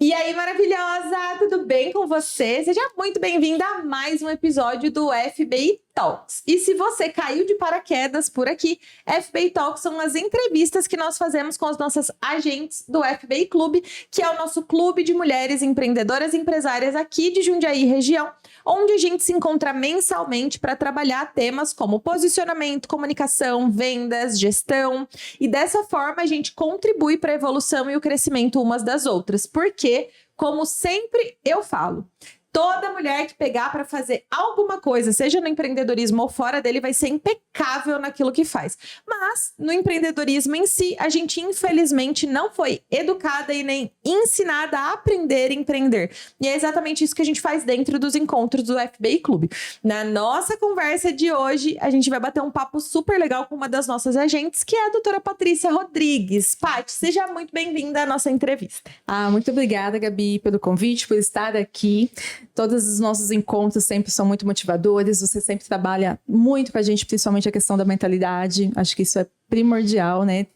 E aí, maravilhosa! Tudo bem com você? Seja muito bem-vinda a mais um episódio do FBI Talks. E se você caiu de paraquedas por aqui, FBI Talks são as entrevistas que nós fazemos com as nossas agentes do FBI Clube, que é o nosso clube de mulheres empreendedoras e empresárias aqui de Jundiaí região, onde a gente se encontra mensalmente para trabalhar temas como posicionamento, comunicação, vendas, gestão. E dessa forma a gente contribui para a evolução e o crescimento umas das outras. Porque, como sempre eu falo, toda mulher que pegar para fazer alguma coisa, seja no empreendedorismo ou fora dele, vai ser impecável naquilo que faz. Mas, no empreendedorismo em si, a gente infelizmente não foi educada e nem ensinada a aprender a empreender. E é exatamente isso que a gente faz dentro dos encontros do FBI Clube. Na nossa conversa de hoje, a gente vai bater um papo super legal com uma das nossas agentes, que é a doutora Patrícia Rodrigues. Paty, seja muito bem-vinda à nossa entrevista. Muito obrigada, Gabi, pelo convite, por estar aqui. Todos os nossos encontros sempre são muito motivadores, você sempre trabalha muito com a gente, principalmente a questão da mentalidade, acho que isso é primordial, né?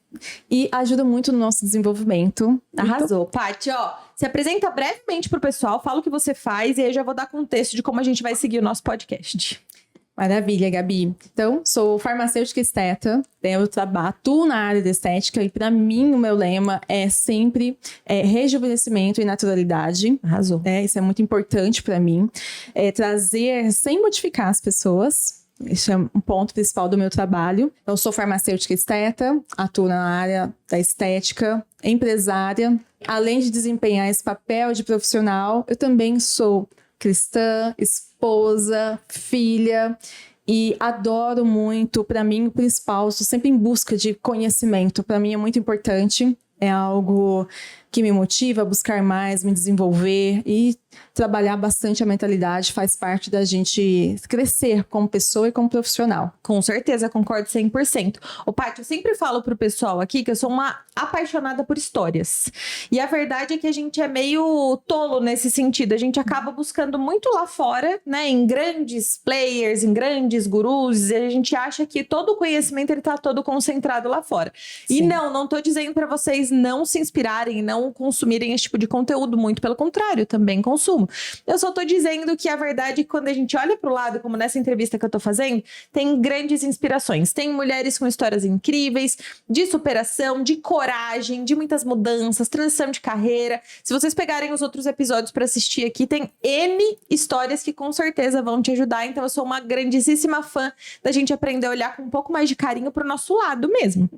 E ajuda muito no nosso desenvolvimento. Arrasou. Então, Paty, se apresenta brevemente para o pessoal, fala o que você faz e aí eu já vou dar contexto de como a gente vai seguir o nosso podcast. Maravilha, Gabi. Então, sou farmacêutica esteta, eu atuo na área da estética e para mim o meu lema é sempre rejuvenescimento e naturalidade. Arrasou. Isso é muito importante para mim. Trazer sem modificar as pessoas. Esse é um ponto principal do meu trabalho. Eu sou farmacêutica esteta, atuo na área da estética, empresária. Além de desempenhar esse papel de profissional, eu também sou cristã, esposa, filha e adoro muito. Para mim, o principal, estou sempre em busca de conhecimento. Para mim é muito importante, é algo que me motiva a buscar mais, me desenvolver e trabalhar bastante a mentalidade faz parte da gente crescer como pessoa e como profissional. Com certeza, concordo 100%. Paty, eu sempre falo pro pessoal aqui que eu sou uma apaixonada por histórias. E a verdade é que a gente é meio tolo nesse sentido. A gente acaba buscando muito lá fora, né, em grandes players, em grandes gurus, e a gente acha que todo o conhecimento ele tá todo concentrado lá fora. Sim. E não tô dizendo para vocês não se inspirarem, não consumirem esse tipo de conteúdo, muito pelo contrário, também consumo. Eu só tô dizendo que a verdade é que quando a gente olha pro lado, como nessa entrevista que eu tô fazendo, tem grandes inspirações. Tem mulheres com histórias incríveis, de superação, de coragem, de muitas mudanças, transição de carreira. Se vocês pegarem os outros episódios para assistir aqui, tem N histórias que com certeza vão te ajudar. Então eu sou uma grandíssima fã da gente aprender a olhar com um pouco mais de carinho pro nosso lado mesmo.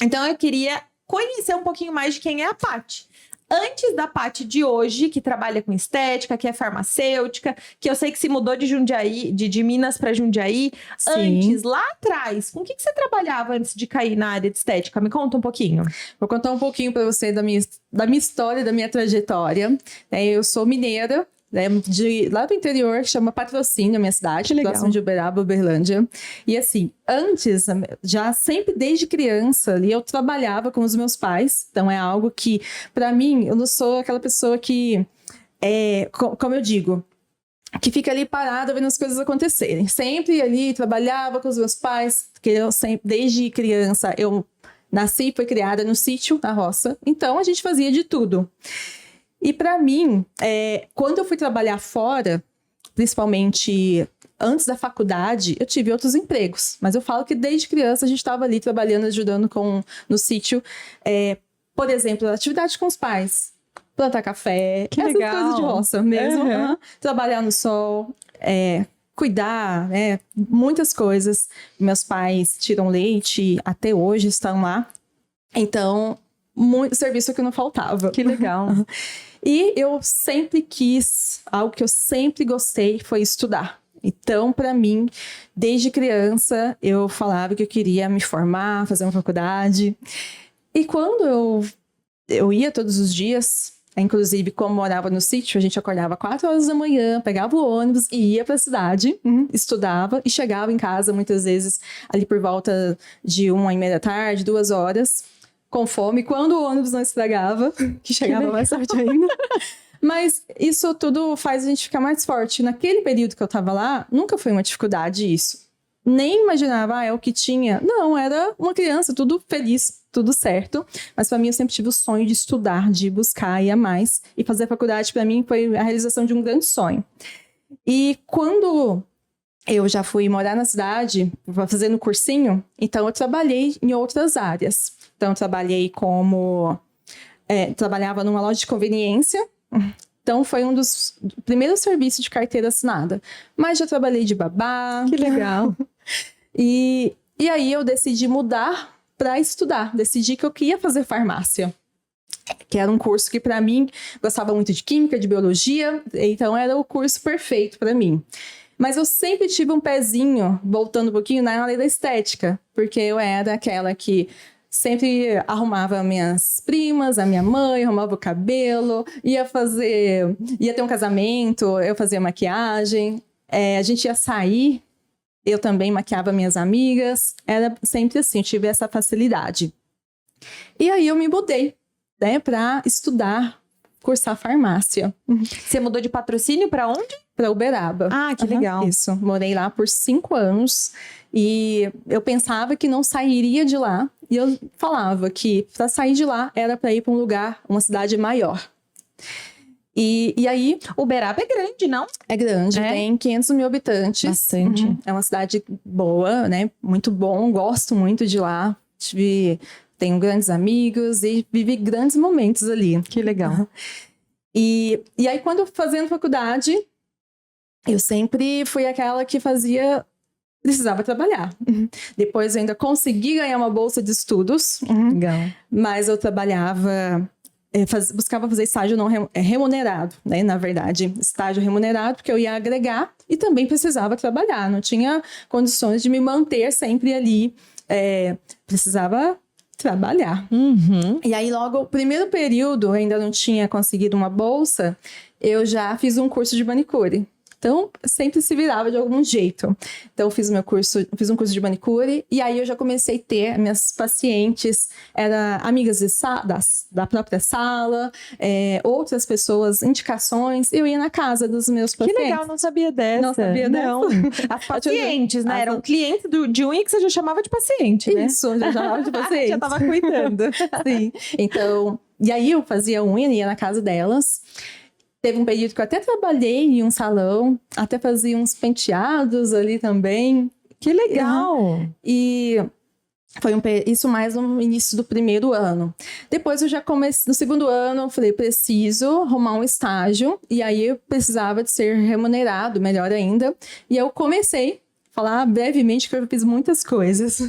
Então eu queria conhecer um pouquinho mais de quem é a Paty. Antes da Paty de hoje, que trabalha com estética, que é farmacêutica, que eu sei que se mudou de Jundiaí, de Minas para Jundiaí. Sim. Antes, lá atrás, com o que você trabalhava antes de cair na área de estética? Me conta um pouquinho. Vou contar um pouquinho para você da minha história, da minha trajetória. Eu sou mineira. Lá do interior, chama Patrocínio, a minha cidade, próximo de Uberaba, Uberlândia. E assim, antes, já sempre desde criança, ali eu trabalhava com os meus pais. Então é algo que, para mim, eu não sou aquela pessoa que, como eu digo, que fica ali parada vendo as coisas acontecerem. Sempre ali trabalhava com os meus pais, que eu sempre, desde criança, eu nasci e fui criada no sítio, na roça. Então a gente fazia de tudo. E para mim, quando eu fui trabalhar fora, principalmente antes da faculdade, eu tive outros empregos. Mas eu falo que desde criança a gente estava ali trabalhando, ajudando no sítio. Por exemplo, atividade com os pais. Plantar café, essas coisas de roça mesmo. Uhum. Trabalhar no sol, cuidar, muitas coisas. Meus pais tiram leite, até hoje estão lá. Então, muito serviço que não faltava. Que legal. E eu sempre algo que eu sempre gostei foi estudar. Então, para mim, desde criança, eu falava que eu queria me formar, fazer uma faculdade. E quando eu ia todos os dias, inclusive como morava no sítio, a gente acordava 4 horas da manhã, pegava o ônibus e ia para a cidade, estudava e chegava em casa muitas vezes ali por volta de 1h30 da tarde, 2 horas. Com fome, quando o ônibus não estragava, que chegava mais tarde ainda. Mas isso tudo faz a gente ficar mais forte. Naquele período que eu tava lá, nunca foi uma dificuldade isso. Nem imaginava, é o que tinha. Não, era uma criança, tudo feliz. tudo certo. Mas para mim, eu sempre tive o sonho de estudar, de buscar ir a mais. E fazer a faculdade, para mim, foi a realização de um grande sonho. E quando eu já fui morar na cidade, fazendo cursinho, então eu trabalhei em outras áreas. Então, eu trabalhei trabalhava numa loja de conveniência. Então, foi um dos primeiros serviços de carteira assinada. Mas já trabalhei de babá. Que legal. E aí, eu decidi mudar para estudar. Decidi que eu queria fazer farmácia. Que era um curso que, para mim, gostava muito de química, de biologia. Então, era o curso perfeito para mim. Mas eu sempre tive um pezinho, voltando um pouquinho, na área da estética. Porque eu era aquela que sempre arrumava minhas primas, a minha mãe, arrumava o cabelo, ia ter um casamento, eu fazia maquiagem. A gente ia sair, eu também maquiava minhas amigas. Era sempre assim, eu tive essa facilidade. E aí eu me mudei, né, para estudar, cursar farmácia. Você mudou de Patrocínio para onde? Para Uberaba. Ah, que legal. Isso, morei lá por 5 anos e eu pensava que não sairia de lá. E eu falava que para sair de lá era para ir para um lugar, uma cidade maior. E aí... Uberaba é grande, não? É grande, tem 500 mil habitantes. Bastante. É uma cidade boa, né? Muito bom, gosto muito de lá. Tenho grandes amigos e vivi grandes momentos ali. Que legal. E aí, quando fazendo faculdade, eu sempre fui aquela que precisava trabalhar. Depois eu ainda consegui ganhar uma bolsa de estudos. Legal. Mas eu trabalhava, buscava fazer estágio não remunerado, né? Na verdade, estágio remunerado, porque eu ia agregar e também precisava trabalhar. Não tinha condições de me manter sempre ali. Precisava trabalhar. E aí, logo, o primeiro período, eu ainda não tinha conseguido uma bolsa, eu já fiz um curso de manicure. Então, sempre se virava de algum jeito. Então, fiz um curso de manicure e aí eu já comecei a ter minhas pacientes, amigas da própria sala, outras pessoas, indicações. Eu ia na casa dos meus pacientes. Que legal, não sabia dessa. Não sabia não. dessa. As pacientes, né? Eram clientes de unha que você já chamava de paciente, né? Isso, já chamava de paciente. Já tava cuidando. Sim. Então, e aí eu fazia unha, ia na casa delas. Teve um período que eu até trabalhei em um salão, até fazia uns penteados ali também. Que legal! E foi isso mais no início do primeiro ano. Depois eu já comecei, no segundo ano, eu falei, preciso arrumar um estágio. E aí eu precisava de ser remunerado, melhor ainda. E eu comecei a falar brevemente que eu fiz muitas coisas.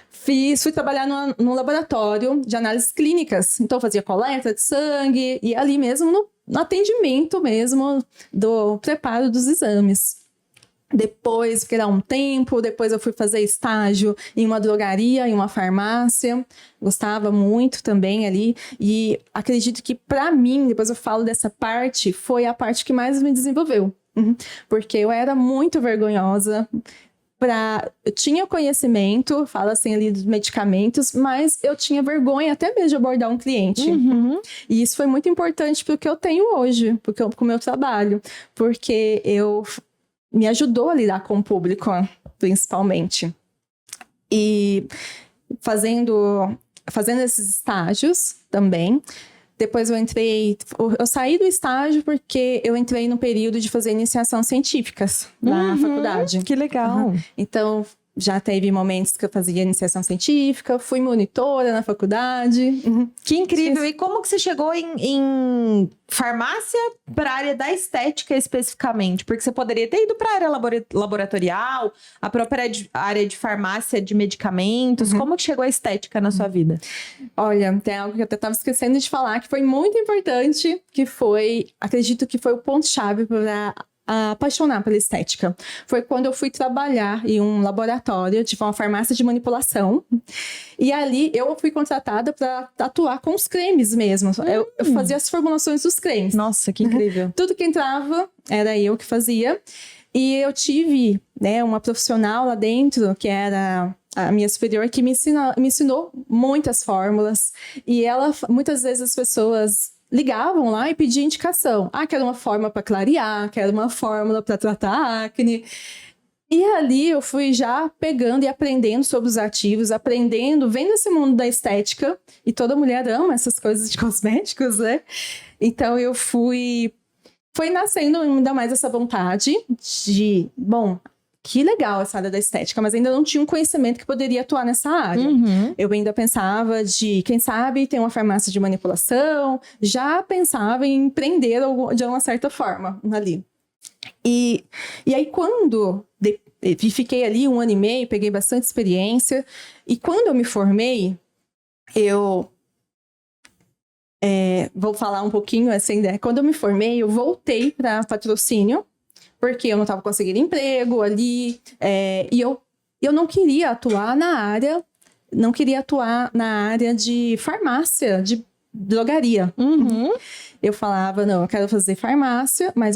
Fui trabalhar no laboratório de análises clínicas. Então, fazia coleta de sangue e ali mesmo no atendimento mesmo do preparo dos exames. Depois, fiquei lá um tempo, depois eu fui fazer estágio em uma drogaria, em uma farmácia. Gostava muito também ali. E acredito que, para mim, depois eu falo dessa parte, foi a parte que mais me desenvolveu. Porque eu era muito vergonhosa. Eu tinha conhecimento, fala assim ali dos medicamentos, mas eu tinha vergonha até mesmo de abordar um cliente. E isso foi muito importante para o que eu tenho hoje, com o meu trabalho, porque me ajudou a lidar com o público, principalmente. E fazendo esses estágios também. Depois eu saí do estágio porque eu entrei no período de fazer iniciação científicas na faculdade. Que legal. Então, já teve momentos que eu fazia iniciação científica, fui monitora na faculdade. Que incrível! E como que você chegou em farmácia para a área da estética especificamente? Porque você poderia ter ido para a área laboratorial, a própria área de farmácia de medicamentos. Como que chegou a estética na sua vida? Olha, tem algo que eu até estava esquecendo de falar, que foi muito importante, acredito que foi o ponto-chave para apaixonar pela estética. Foi quando eu fui trabalhar em um laboratório, tipo uma farmácia de manipulação. E ali eu fui contratada para atuar com os cremes mesmo. Eu fazia as formulações dos cremes. Nossa, que incrível. Tudo que entrava era eu que fazia. E eu tive, né, uma profissional lá dentro, que era a minha superior, que me ensinou muitas fórmulas. E muitas vezes as pessoas ligavam lá e pediam indicação. Quero uma fórmula para clarear, quero uma fórmula para tratar acne. E ali eu fui já pegando e aprendendo sobre os ativos, aprendendo, vendo esse mundo da estética. E toda mulher ama essas coisas de cosméticos, né? Então eu fui nascendo ainda mais essa vontade de, bom, que legal essa área da estética, mas ainda não tinha um conhecimento que poderia atuar nessa área. Eu ainda pensava de, quem sabe, ter uma farmácia de manipulação, já pensava em empreender de uma certa forma ali. E aí quando fiquei ali 1 ano e meio, peguei bastante experiência, e quando eu me formei, eu vou falar um pouquinho assim, né? Quando eu me formei, eu voltei para patrocínio, porque eu não estava conseguindo emprego ali, e eu não queria atuar na área, de farmácia, de drogaria. Eu falava, não, eu quero fazer farmácia, mas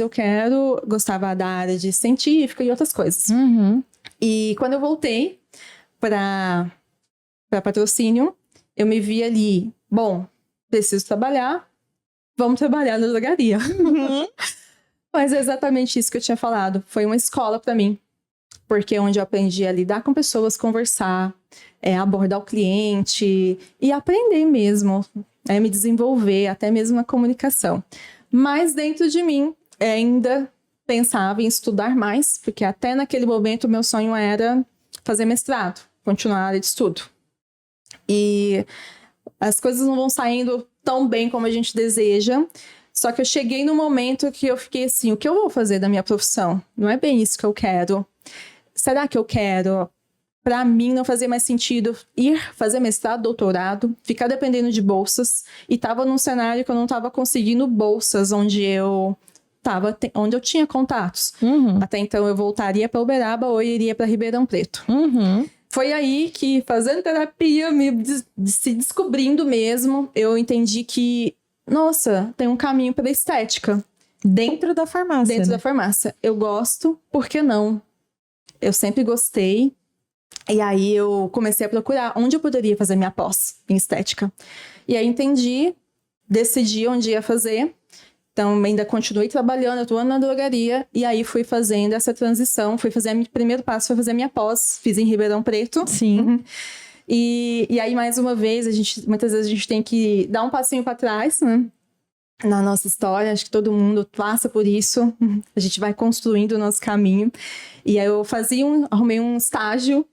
gostava da área de científica e outras coisas. E quando eu voltei para patrocínio, eu me vi ali, bom, preciso trabalhar, vamos trabalhar na drogaria. Mas é exatamente isso que eu tinha falado. Foi uma escola para mim. Porque é onde eu aprendi a lidar com pessoas, conversar, abordar o cliente e aprender mesmo, me desenvolver, até mesmo na comunicação. Mas dentro de mim, ainda pensava em estudar mais, porque até naquele momento meu sonho era fazer mestrado, continuar a área de estudo. E as coisas não vão saindo tão bem como a gente deseja. Só que eu cheguei no momento que eu fiquei assim, o que eu vou fazer da minha profissão? Não é bem isso que eu quero. Será que eu quero? Para mim não fazia mais sentido ir fazer mestrado, doutorado, ficar dependendo de bolsas. E estava num cenário que eu não estava conseguindo bolsas onde eu tinha contatos. Até então eu voltaria para Uberaba ou iria para Ribeirão Preto. Foi aí que, fazendo terapia, se descobrindo mesmo, eu entendi que, nossa, tem um caminho para estética. Dentro da farmácia. Dentro da farmácia. Eu gosto, por que não? Eu sempre gostei. E aí eu comecei a procurar onde eu poderia fazer minha pós em estética. E aí decidi onde ia fazer. Então ainda continuei trabalhando, atuando na drogaria. E aí fui fazendo essa transição. Primeiro passo foi fazer minha pós. Fiz em Ribeirão Preto. Sim. E aí, mais uma vez, muitas vezes a gente tem que dar um passinho para trás, né? Na nossa história, acho que todo mundo passa por isso. A gente vai construindo o nosso caminho. E aí eu arrumei um estágio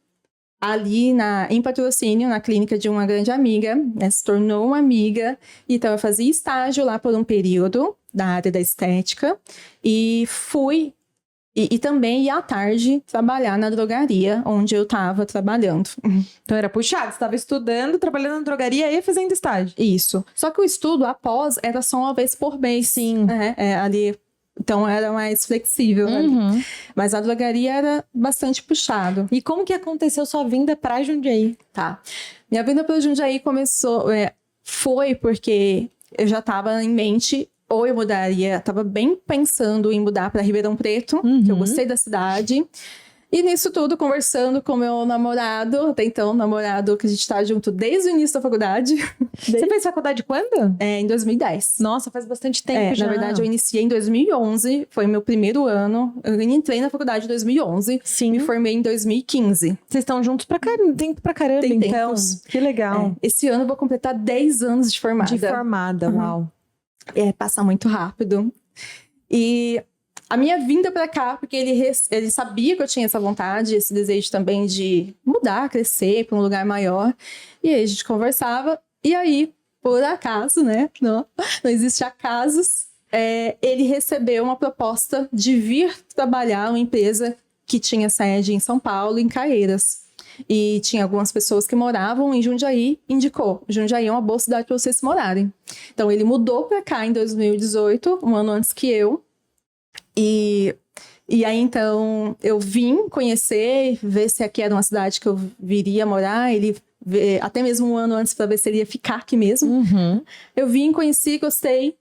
ali em patrocínio, na clínica de uma grande amiga, né? Se tornou uma amiga. Então eu fazia estágio lá por um período da área da estética e fui e também ia à tarde trabalhar na drogaria onde eu estava trabalhando. Então era puxado, você estava estudando, trabalhando na drogaria e fazendo estágio. Isso. Só que o estudo após era só uma vez por mês. Sim. Ali, então era mais flexível. Ali. Mas a drogaria era bastante puxado. E como que aconteceu sua vinda para Jundiaí? Tá. Minha vinda para Jundiaí começou... foi porque eu já estava em mente... Ou eu mudaria, estava bem pensando em mudar para Ribeirão Preto, que eu gostei da cidade. E nisso tudo, conversando com meu namorado, até então, namorado que a gente está junto desde o início da faculdade. Você fez faculdade quando? Em 2010. Nossa, faz bastante tempo já. Na verdade, eu iniciei em 2011, foi meu primeiro ano. Eu entrei na faculdade em 2011. Sim. Me formei em 2015. Vocês estão juntos tempo pra caramba, Tem então. tempos. Que legal. Esse ano eu vou completar 10 anos de formada. Uau. Passa muito rápido. E a minha vinda para cá, porque ele sabia que eu tinha essa vontade, esse desejo também de mudar, crescer para um lugar maior. E aí a gente conversava. E aí, por acaso, né? Não existe acasos. Ele recebeu uma proposta de vir trabalhar numa empresa que tinha sede em São Paulo, em Caieiras. E tinha algumas pessoas que moravam em Jundiaí, indicou. Jundiaí é uma boa cidade para vocês morarem. Então, ele mudou para cá em 2018, um ano antes que eu. E aí, então, eu vim conhecer, ver se aqui era uma cidade que eu viria morar. Ele até mesmo um ano antes para ver se ele ia ficar aqui mesmo. Eu vim, conheci, gostei.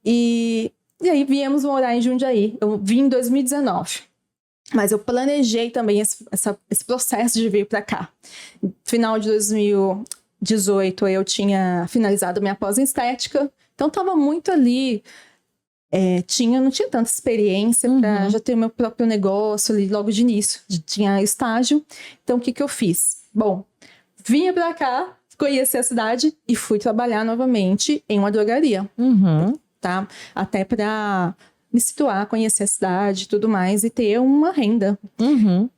E aí, viemos morar em Jundiaí. Eu vim em 2019. Mas eu planejei também esse processo de vir para cá. No final de 2018, eu tinha finalizado minha pós em estética. Então, estava muito ali não tinha tanta experiência para já ter o meu próprio negócio ali logo de início. Tinha estágio. Então, o que eu fiz? Bom, vinha para cá, conheci a cidade e fui trabalhar novamente em uma drogaria. Tá? Até para me situar, conhecer a cidade e tudo mais e ter uma renda.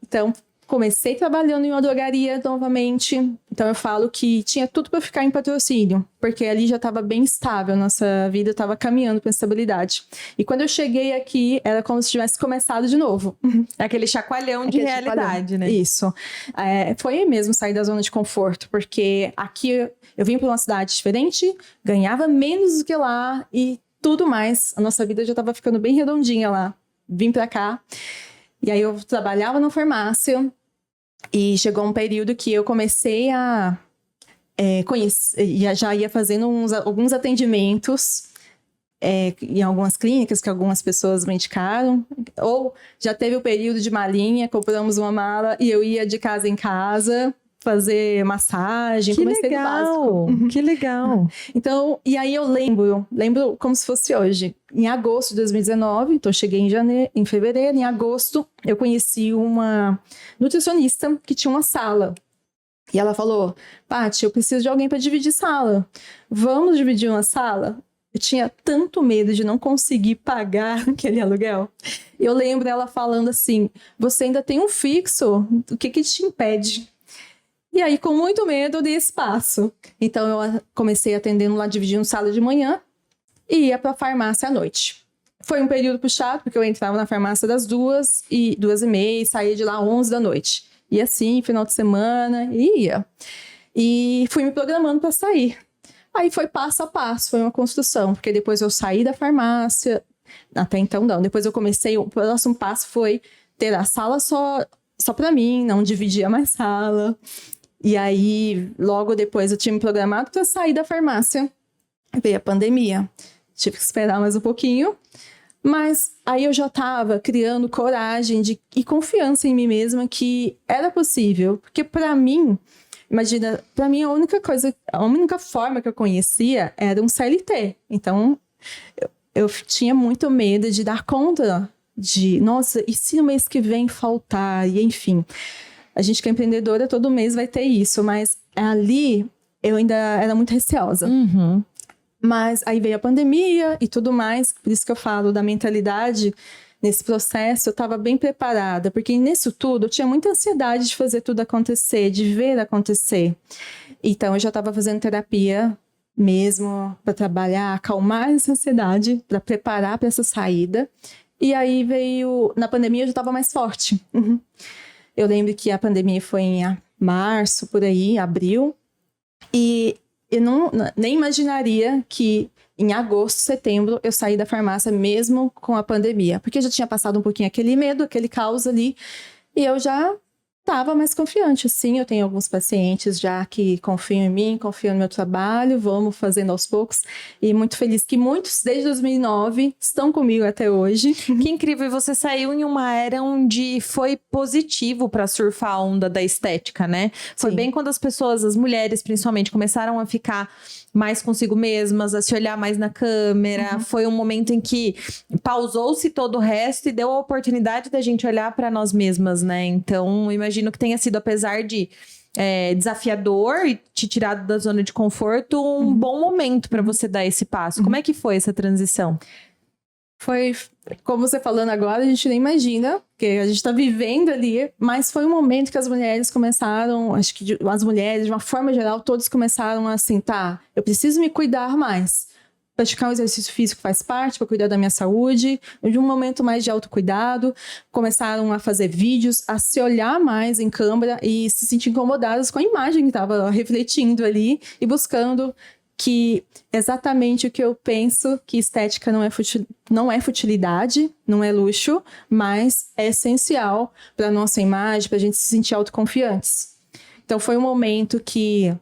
Então, comecei trabalhando em uma drogaria novamente. Então, eu falo que tinha tudo para ficar em Patrocínio, porque ali já estava bem estável, nossa vida estava caminhando para estabilidade. E quando eu cheguei aqui, era como se tivesse começado de novo. Aquele chacoalhão de realidade, né? Isso. Foi mesmo sair da zona de conforto, porque aqui eu vim para uma cidade diferente, ganhava menos do que lá e tudo mais. A nossa vida já estava ficando bem redondinha lá. Vim para cá. E aí eu trabalhava na farmácia e chegou um período que eu comecei a conhecer, já ia fazendo alguns atendimentos em algumas clínicas que algumas pessoas me indicaram. Ou já teve o período de malinha, compramos uma mala e eu ia de casa em casa fazer massagem. Que comecei legal! Que legal! Então, e aí eu lembro como se fosse hoje. Em agosto de 2019, então cheguei em fevereiro, em agosto, eu conheci uma nutricionista que tinha uma sala. E ela falou, Paty, eu preciso de alguém para dividir sala. Vamos dividir uma sala? Eu tinha tanto medo de não conseguir pagar aquele aluguel. Eu lembro ela falando assim, você ainda tem um fixo? O que te impede? E aí, com muito medo, eu dei espaço. Então, eu comecei atendendo lá, dividindo sala de manhã e ia para a farmácia à noite. Foi um período puxado, porque eu entrava na farmácia das 2h30, saía de lá 11 da noite. E assim, final de semana, ia. E fui me programando para sair. Aí foi passo a passo, foi uma construção, porque depois eu saí da farmácia, até então não, depois eu comecei, o próximo passo foi ter a sala só para mim, não dividia mais sala. E aí, logo depois, eu tinha me programado para sair da farmácia. Veio a pandemia. Tive que esperar mais um pouquinho. Mas aí eu já estava criando coragem e confiança em mim mesma que era possível. Porque para mim, imagina, para mim a única forma que eu conhecia era um CLT. Então, eu tinha muito medo de dar conta nossa, e se no mês que vem faltar? E enfim... A gente que é empreendedora, todo mês vai ter isso. Mas ali, eu ainda era muito receosa. Mas aí veio a pandemia e tudo mais. Por isso que eu falo da mentalidade. Nesse processo, eu estava bem preparada. Porque nisso tudo, eu tinha muita ansiedade de fazer tudo acontecer. De ver acontecer. Então, eu já estava fazendo terapia mesmo. Para trabalhar, acalmar essa ansiedade. Para preparar para essa saída. E aí veio... Na pandemia, eu já estava mais forte. Eu lembro que a pandemia foi em março, por aí, abril. E eu nem imaginaria que em agosto, setembro, eu saí da farmácia mesmo com a pandemia. Porque já tinha passado um pouquinho aquele medo, aquele caos ali. E eu já estava mais confiante. Sim, eu tenho alguns pacientes já que confiam em mim, confiam no meu trabalho. Vamos fazendo aos poucos. E muito feliz que muitos, desde 2009, estão comigo até hoje. Que incrível. E você saiu em uma era onde foi positivo para surfar a onda da estética, né? Foi bem quando as pessoas, as mulheres principalmente, começaram a ficar mais consigo mesmas, a se olhar mais na câmera. Foi um momento em que pausou-se todo o resto e deu a oportunidade da gente olhar para nós mesmas, né? Então, imagino que tenha sido, apesar de desafiador e te tirado da zona de conforto, um bom momento para você dar esse passo. Como é que foi essa transição? Foi, como você falando agora, a gente nem imagina, porque a gente tá vivendo ali, mas foi um momento que as mulheres começaram, acho que as mulheres, de uma forma geral, todas começaram assim, tá, eu preciso me cuidar mais. Praticar um exercício físico faz parte para cuidar da minha saúde, de um momento mais de autocuidado, começaram a fazer vídeos, a se olhar mais em câmera e se sentir incomodadas com a imagem que estava refletindo ali e buscando que exatamente o que eu penso, que estética não é futilidade, não é luxo, mas é essencial para a nossa imagem, para a gente se sentir autoconfiantes. Então foi um momento que,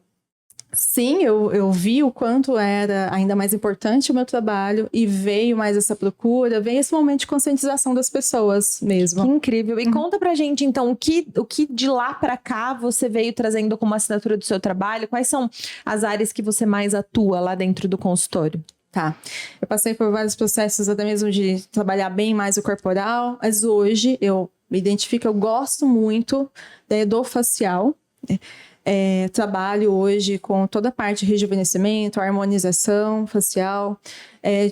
sim, eu vi o quanto era ainda mais importante o meu trabalho e veio mais essa procura, veio esse momento de conscientização das pessoas mesmo. Que incrível. E conta pra gente, então, o que de lá pra cá você veio trazendo como assinatura do seu trabalho? Quais são as áreas que você mais atua lá dentro do consultório? Tá. Eu passei por vários processos, até mesmo de trabalhar bem mais o corporal, mas hoje eu me identifico, eu gosto muito da endofacial. Trabalho hoje com toda a parte de rejuvenescimento, harmonização facial,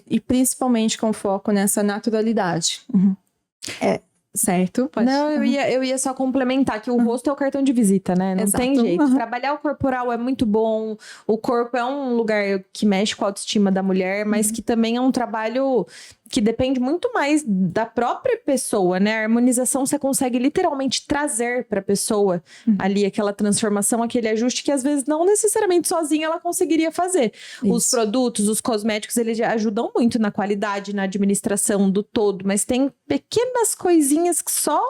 e principalmente com foco nessa naturalidade. Certo? Pode. Não, eu ia só complementar que o rosto é o cartão de visita, né? Não Exato. tem jeito. Trabalhar o corporal é muito bom. O corpo é um lugar que mexe com a autoestima da mulher, mas que também é um trabalho que depende muito mais da própria pessoa, né? A harmonização você consegue literalmente trazer para a pessoa ali aquela transformação, aquele ajuste que às vezes não necessariamente sozinha ela conseguiria fazer. Isso. Os produtos, os cosméticos, eles ajudam muito na qualidade, na administração do todo, mas tem pequenas coisinhas que só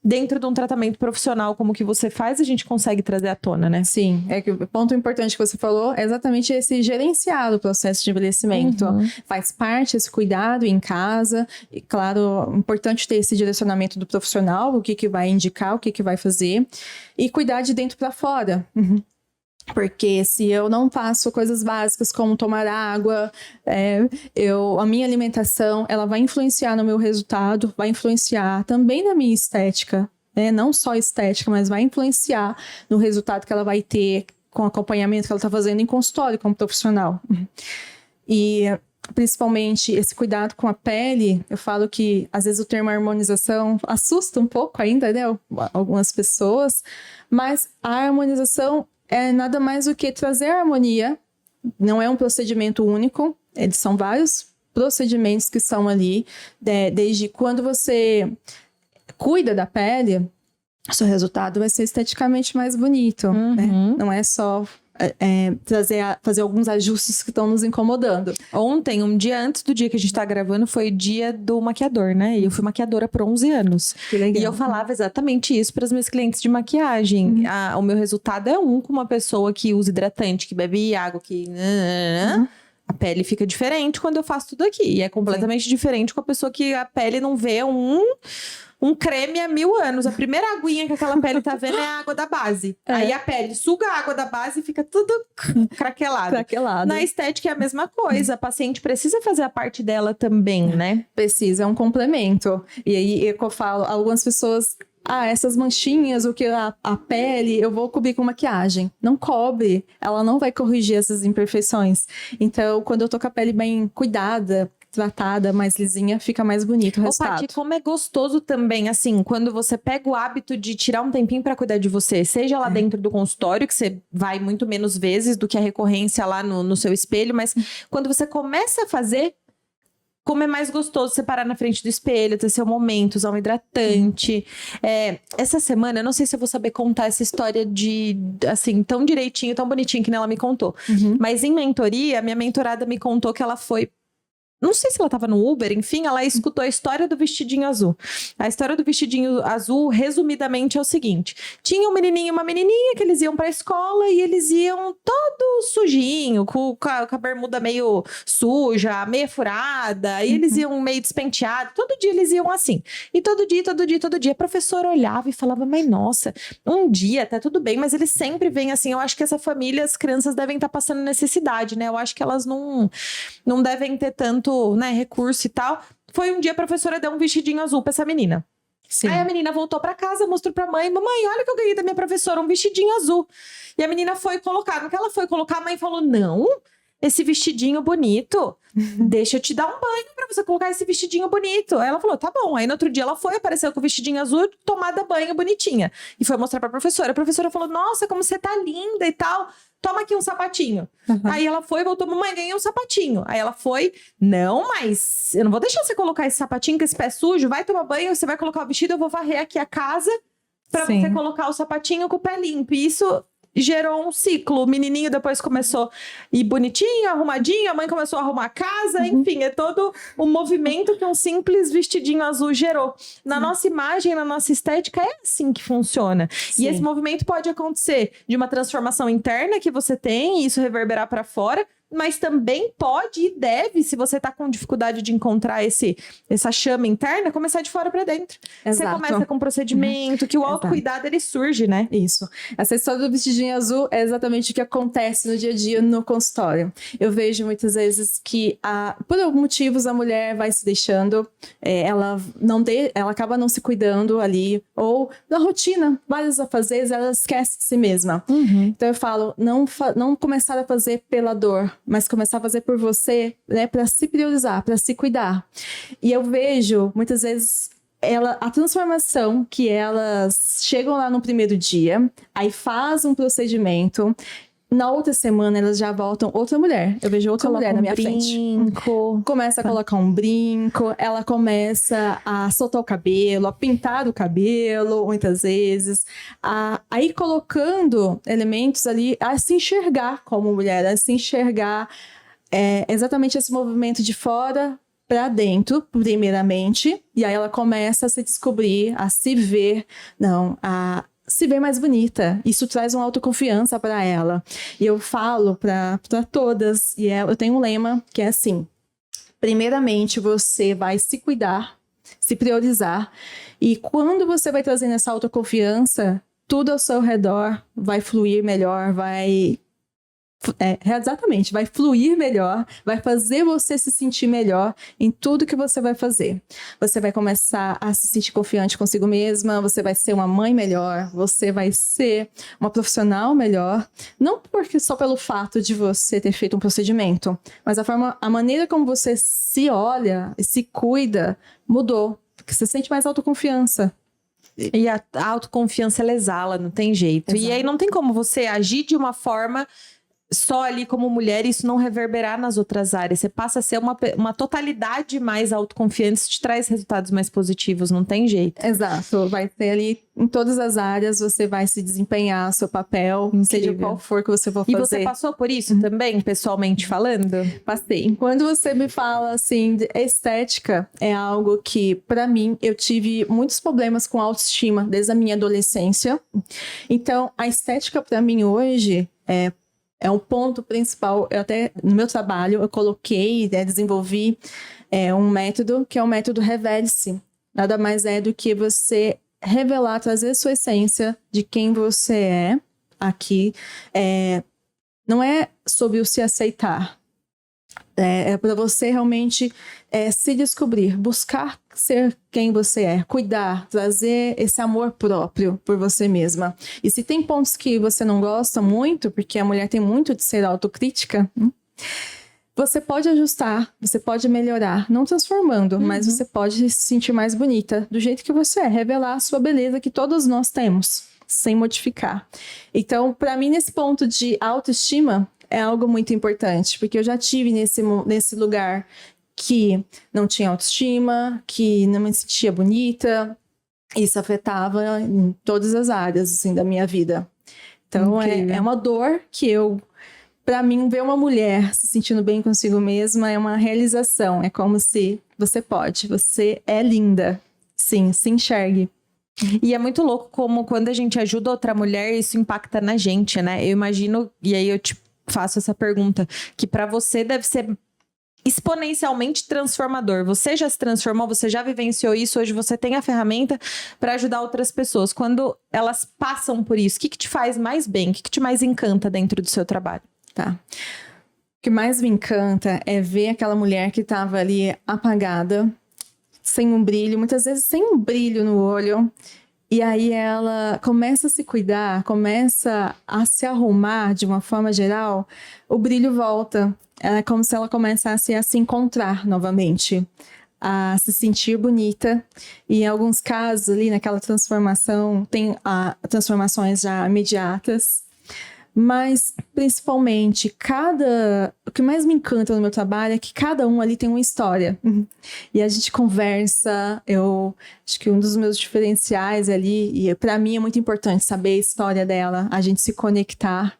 dentro de um tratamento profissional como o que você faz, a gente consegue trazer à tona, né? Sim, que o ponto importante que você falou é exatamente esse gerenciar o processo de envelhecimento. Faz parte esse cuidado em casa, e claro, importante ter esse direcionamento do profissional, o que vai indicar, o que vai fazer, e cuidar de dentro para fora. Porque se eu não faço coisas básicas como tomar água, a minha alimentação, ela vai influenciar no meu resultado, vai influenciar também na minha estética, né? Não só estética, mas vai influenciar no resultado que ela vai ter com o acompanhamento que ela está fazendo em consultório como profissional. E principalmente esse cuidado com a pele, eu falo que às vezes o termo harmonização assusta um pouco ainda, né? Algumas pessoas, mas a harmonização é nada mais do que trazer harmonia, não é um procedimento único, são vários procedimentos que são ali, desde quando você cuida da pele, o seu resultado vai ser esteticamente mais bonito, né? Não é só fazer alguns ajustes que estão nos incomodando. Ontem, um dia antes do dia que a gente tá gravando, foi o dia do maquiador, né? E eu fui maquiadora por 11 anos. Que legal. E eu falava exatamente isso para os meus clientes de maquiagem. O meu resultado é com uma pessoa que usa hidratante, que bebe água, que... A pele fica diferente quando eu faço tudo aqui. E é completamente diferente com a pessoa que a pele não vê um creme há 1000 anos. A primeira aguinha que aquela pele tá vendo é a água da base. Aí a pele suga a água da base e fica tudo craquelado. Na estética é a mesma coisa. A paciente precisa fazer a parte dela também, né? Precisa, é um complemento. E aí, eu falo, algumas pessoas... essas manchinhas, o que a pele, eu vou cobrir com maquiagem. Não cobre, ela não vai corrigir essas imperfeições. Então, quando eu tô com a pele bem cuidada, tratada, mais lisinha, fica mais bonito o resultado. Paty, como é gostoso também, assim, quando você pega o hábito de tirar um tempinho pra cuidar de você, seja lá dentro do consultório, que você vai muito menos vezes do que a recorrência lá no seu espelho, mas quando você começa a fazer... Como é mais gostoso você parar na frente do espelho, ter seu momento, usar um hidratante. Essa semana, eu não sei se eu vou saber contar essa história assim, tão direitinho, tão bonitinho que ela me contou. Mas em mentoria, a minha mentorada me contou que ela foi... Não sei se ela tava no Uber, enfim, ela escutou a história do vestidinho azul. A história do vestidinho azul, resumidamente, é o seguinte. Tinha um menininho e uma menininha que eles iam pra escola e eles iam todo sujinho, com a bermuda meio suja, meio furada, e eles iam meio despenteados. Todo dia eles iam assim. E todo dia, a professora olhava e falava, mas nossa, um dia tá tudo bem, mas eles sempre vêm assim. Eu acho que essa família, as crianças devem estar passando necessidade, né? Eu acho que elas não devem ter tanto, né, recurso e tal. Foi um dia a professora deu um vestidinho azul pra essa menina. Sim. Aí a menina voltou pra casa, mostrou pra mãe, mamãe, olha que eu ganhei da minha professora, um vestidinho azul. E a menina foi colocar, no que ela foi colocar, a mãe falou, não, esse vestidinho bonito, deixa eu te dar um banho pra você colocar esse vestidinho bonito. Aí ela falou, tá bom. Aí no outro dia ela foi, apareceu com o vestidinho azul, tomada banho bonitinha. E foi mostrar pra professora. A professora falou, nossa, como você tá linda e tal. Toma aqui um sapatinho. Aí ela foi, voltou, mamãe, ganhei um sapatinho. Aí ela foi, não, mas eu não vou deixar você colocar esse sapatinho com esse pé sujo. Vai tomar banho, você vai colocar o vestido, eu vou varrer aqui a casa pra você colocar o sapatinho com o pé limpo. E isso gerou um ciclo. O menininho depois começou a ir bonitinho, arrumadinho, a mãe começou a arrumar a casa, enfim, é todo o movimento que um simples vestidinho azul gerou. Na nossa imagem, na nossa estética, é assim que funciona. Sim. E esse movimento pode acontecer de uma transformação interna que você tem e isso reverberar para fora, mas também pode e deve, se você tá com dificuldade de encontrar essa chama interna, começar de fora para dentro. Você Exato. começa com procedimento, que o autocuidado ele surge, né? Isso. Essa história do vestidinho azul é exatamente o que acontece no dia a dia no consultório. Eu vejo muitas vezes que, por alguns motivos, a mulher vai se deixando, ela acaba não se cuidando ali, ou na rotina, vários afazeres, ela esquece de si mesma. Então eu falo, não começar a fazer pela dor, mas começar a fazer por você, né, para se priorizar, para se cuidar. E eu vejo, muitas vezes, a transformação que elas chegam lá no primeiro dia, aí faz um procedimento, na outra semana elas já voltam outra mulher. Eu vejo outra mulher na minha frente. Começa a colocar um brinco, ela começa a soltar o cabelo, a pintar o cabelo, muitas vezes, a ir colocando elementos ali, a se enxergar como mulher, a se enxergar exatamente esse movimento de fora para dentro, primeiramente, e aí ela começa a se descobrir, a se ver, se ver mais bonita. Isso traz uma autoconfiança para ela. E eu falo para todas, e eu tenho um lema que é assim: primeiramente você vai se cuidar, se priorizar, e quando você vai trazendo essa autoconfiança, tudo ao seu redor vai fluir melhor, exatamente, vai fluir melhor, vai fazer você se sentir melhor em tudo que você vai fazer. Você vai começar a se sentir confiante consigo mesma, você vai ser uma mãe melhor, você vai ser uma profissional melhor, não porque só pelo fato de você ter feito um procedimento, mas a maneira como você se olha e se cuida mudou, porque você sente mais autoconfiança. E a autoconfiança ela exala, não tem jeito. Exato. E aí não tem como você agir de uma forma só ali como mulher e isso não reverberar nas outras áreas. Você passa a ser uma totalidade mais autoconfiante, isso te traz resultados mais positivos, não tem jeito. Exato, vai ter ali em todas as áreas, você vai se desempenhar seu papel, seja qual for que você for fazer. E você passou por isso também, pessoalmente falando? Passei. Quando você me fala assim, de estética é algo que, para mim, eu tive muitos problemas com autoestima desde a minha adolescência. Então, a estética para mim hoje é um ponto principal. Eu até, no meu trabalho, eu coloquei, desenvolvi um método, que é o método Revele-se. Nada mais é do que você revelar, trazer a sua essência de quem você é aqui. Não é sobre o se aceitar. É para você realmente se descobrir, buscar ser quem você é, cuidar, trazer esse amor próprio por você mesma. E se tem pontos que você não gosta muito, porque a mulher tem muito de ser autocrítica, você pode ajustar, você pode melhorar, não transformando, mas você pode se sentir mais bonita do jeito que você é, revelar a sua beleza que todos nós temos, sem modificar. Então, para mim, nesse ponto de autoestima, é algo muito importante, porque eu já tive nesse lugar que não tinha autoestima, que não me sentia bonita. Isso afetava em todas as áreas, assim, da minha vida. Então, é uma dor que para mim, ver uma mulher se sentindo bem consigo mesma é uma realização. É como se você é linda. Sim, se enxergue. E é muito louco como quando a gente ajuda outra mulher, isso impacta na gente, né? Eu imagino, e aí eu te faço essa pergunta, que para você deve ser exponencialmente transformador. Você já se transformou, você já vivenciou isso, hoje você tem a ferramenta para ajudar outras pessoas. Quando elas passam por isso, o que te faz mais bem? O que te mais encanta dentro do seu trabalho? Tá. O que mais me encanta é ver aquela mulher que estava ali apagada, sem um brilho, muitas vezes sem um brilho no olho. E aí ela começa a se cuidar, começa a se arrumar de uma forma geral, o brilho volta. É como se ela começasse a se encontrar novamente, a se sentir bonita. E em alguns casos ali naquela transformação, tem transformações já imediatas. Mas, principalmente, o que mais me encanta no meu trabalho é que cada um ali tem uma história. E a gente conversa, eu acho que um dos meus diferenciais ali, e para mim é muito importante saber a história dela, a gente se conectar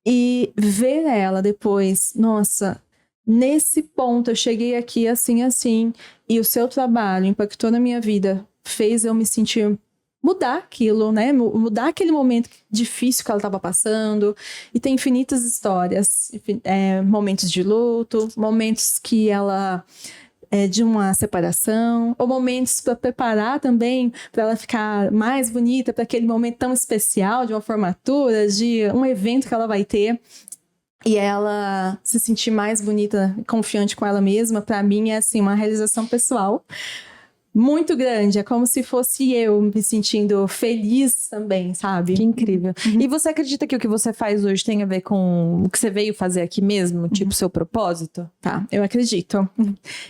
e ver ela depois. Nossa, nesse ponto eu cheguei aqui assim, e o seu trabalho impactou na minha vida, fez eu me sentir mudar aquilo, né? Mudar aquele momento difícil que ela estava passando. E tem infinitas histórias, momentos de luto, momentos que ela de uma separação, ou momentos para preparar também para ela ficar mais bonita para aquele momento tão especial de uma formatura, de um evento que ela vai ter. E ela se sentir mais bonita, confiante com ela mesma, para mim é assim uma realização pessoal muito grande. É como se fosse eu me sentindo feliz também, sabe? Que incrível. E você acredita que o que você faz hoje tem a ver com o que você veio fazer aqui mesmo? Tipo, seu propósito? Tá, eu acredito.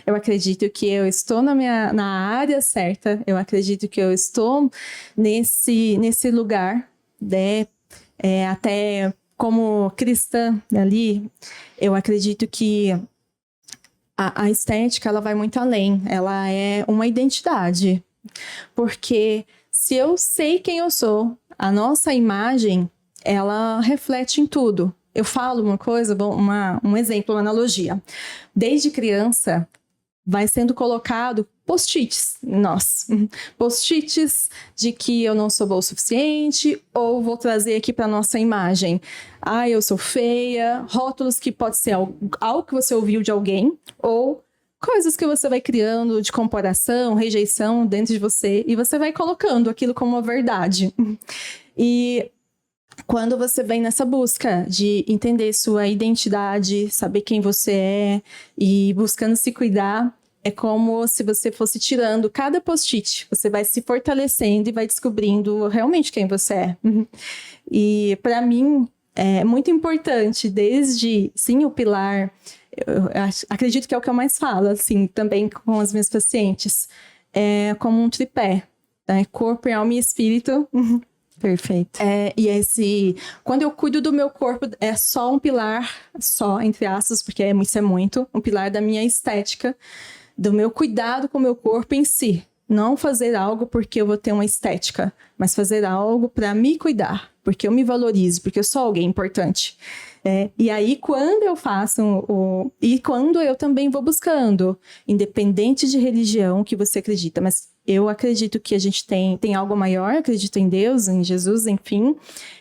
Eu acredito que eu estou na área certa. Eu acredito que eu estou nesse lugar, né? Até como cristã ali, eu acredito que a estética, ela vai muito além. Ela é uma identidade. Porque se eu sei quem eu sou, a nossa imagem, ela reflete em tudo. Eu falo uma coisa, um exemplo, uma analogia. Desde criança, vai sendo colocado post-its em nós. Post-its de que eu não sou boa o suficiente, ou vou trazer aqui para nossa imagem. Eu sou feia. Rótulos que pode ser algo que você ouviu de alguém, ou coisas que você vai criando de comparação, rejeição dentro de você, e você vai colocando aquilo como uma verdade. E quando você vem nessa busca de entender sua identidade, saber quem você é e buscando se cuidar, é como se você fosse tirando cada post-it. Você vai se fortalecendo e vai descobrindo realmente quem você é. E para mim é muito importante, desde, sim, o pilar. Eu acredito que é o que eu mais falo, assim, também com as minhas pacientes. É como um tripé, né? Corpo, alma e espírito. Perfeito. Quando eu cuido do meu corpo, é só um pilar, só, entre aspas, porque isso é muito, um pilar da minha estética, do meu cuidado com o meu corpo em si. Não fazer algo porque eu vou ter uma estética, mas fazer algo para me cuidar, porque eu me valorizo, porque eu sou alguém importante. E aí, quando eu faço e quando eu também vou buscando, independente de religião que você acredita, mas eu acredito que a gente tem algo maior, acredito em Deus, em Jesus, enfim.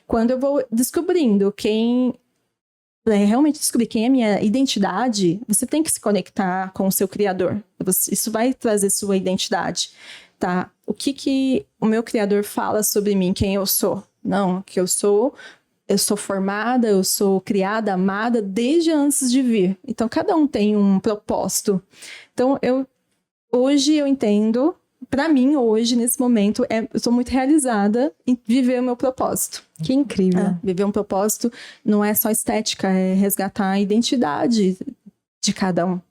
Quando eu vou descobrindo realmente descobrir quem é a minha identidade, você tem que se conectar com o seu Criador. Isso vai trazer sua identidade, tá? O que o meu Criador fala sobre mim, quem eu sou? Não, que eu sou formada, eu sou criada, amada desde antes de vir. Então, cada um tem um propósito. Então, hoje eu entendo, para mim, hoje, nesse momento, eu sou muito realizada em viver o meu propósito. Que incrível. Viver um propósito não é só estética, é resgatar a identidade de cada um.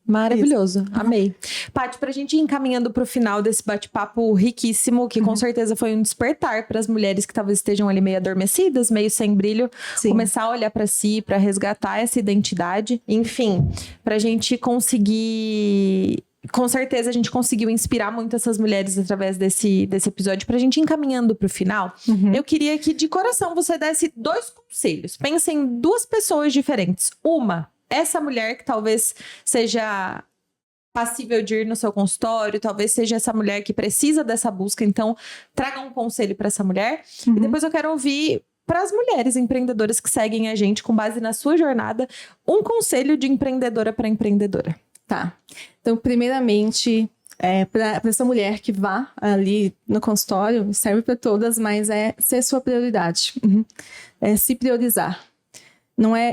Maravilhoso, amei. Paty, pra gente ir encaminhando pro final desse bate-papo riquíssimo, que com certeza foi um despertar para as mulheres que talvez estejam ali meio adormecidas, meio sem brilho, sim, começar a olhar para si, para resgatar essa identidade, enfim, pra gente conseguir... Com certeza a gente conseguiu inspirar muito essas mulheres através desse episódio. Pra gente ir encaminhando pro final, eu queria que de coração você desse 2 conselhos. Pensa em 2 pessoas diferentes. Uma, essa mulher que talvez seja passível de ir no seu consultório, talvez seja essa mulher que precisa dessa busca, então traga um conselho para essa mulher. E depois eu quero ouvir para as mulheres empreendedoras que seguem a gente com base na sua jornada, um conselho de empreendedora para empreendedora. Tá. Então, primeiramente, para essa mulher que vá ali no consultório, serve para todas, mas é ser sua prioridade. É se priorizar.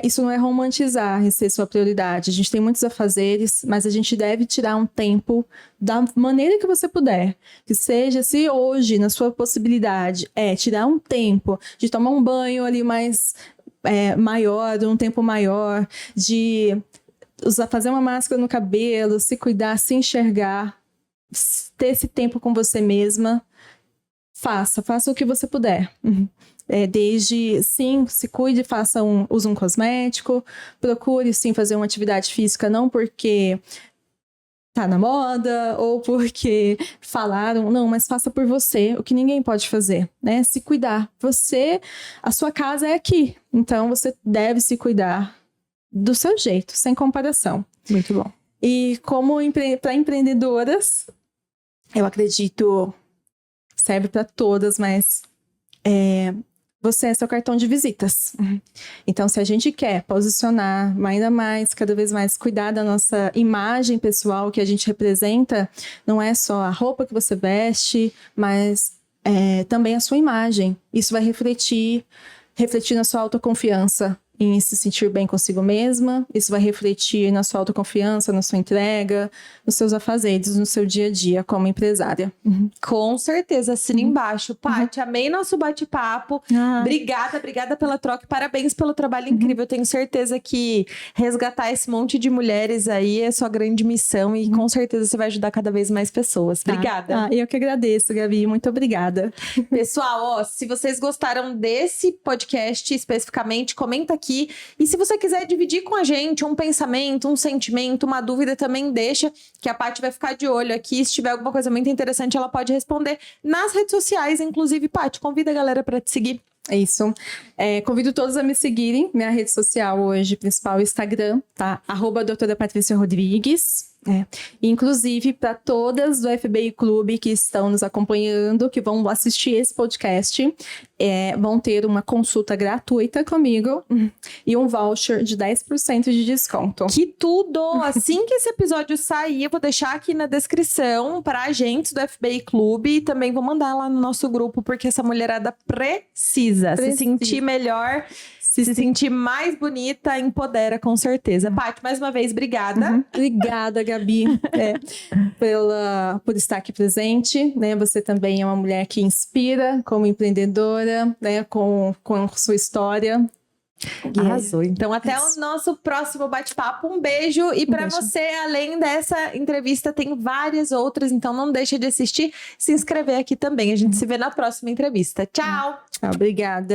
Isso não é romantizar ser sua prioridade. A gente tem muitos afazeres, mas a gente deve tirar um tempo da maneira que você puder. Que seja, se hoje, na sua possibilidade, tirar um tempo de tomar um banho ali mais maior, um tempo maior, de fazer uma máscara no cabelo, se cuidar, se enxergar, ter esse tempo com você mesma, faça o que você puder. Desde, sim, se cuide, use um cosmético, procure, sim, fazer uma atividade física, não porque tá na moda ou porque falaram, não, mas faça por você, o que ninguém pode fazer, né? Se cuidar. A sua casa é aqui, então você deve se cuidar do seu jeito, sem comparação. Muito bom. E como para empreendedoras, eu acredito serve para todas, mas você é seu cartão de visitas. Então, se a gente quer posicionar ainda mais, cada vez mais, cuidar da nossa imagem pessoal que a gente representa, não é só a roupa que você veste, mas também a sua imagem. Isso vai refletir na sua autoconfiança, em se sentir bem consigo mesma. Isso vai refletir na sua autoconfiança, na sua entrega, nos seus afazeres, no seu dia a dia como empresária. Com certeza, assina embaixo. Paty, amei nosso bate-papo. Obrigada pela troca. Parabéns pelo trabalho incrível. Tenho certeza que resgatar esse monte de mulheres aí é sua grande missão e com certeza você vai ajudar cada vez mais pessoas. Obrigada. Eu que agradeço, Gabi. Muito obrigada. Pessoal, se vocês gostaram desse podcast especificamente, comenta aqui. E se você quiser dividir com a gente um pensamento, um sentimento, uma dúvida, também deixa, que a Paty vai ficar de olho aqui. Se tiver alguma coisa muito interessante, ela pode responder nas redes sociais. Inclusive, Paty, convida a galera para te seguir. É isso. Convido todos a me seguirem. Minha rede social hoje, principal, é o Instagram, tá? @doutora Patrícia Rodrigues. Inclusive, para todas do FBI Clube que estão nos acompanhando, que vão assistir esse podcast, vão ter uma consulta gratuita comigo e um voucher de 10% de desconto. Que tudo! Assim que esse episódio sair, eu vou deixar aqui na descrição para agentes do FBI Clube e também vou mandar lá no nosso grupo, porque essa mulherada precisa. Se sentir melhor, se sentir mais bonita, empodera com certeza. Paty, mais uma vez, obrigada. Obrigada, Gabi, por estar aqui presente, né? Você também é uma mulher que inspira como empreendedora, né? Com sua história. Arrasou. Então, até o nosso próximo bate-papo. Um beijo. E para você, além dessa entrevista, tem várias outras. Então, não deixa de assistir, se inscrever aqui também. A gente se vê na próxima entrevista. Tchau! Tchau, obrigada.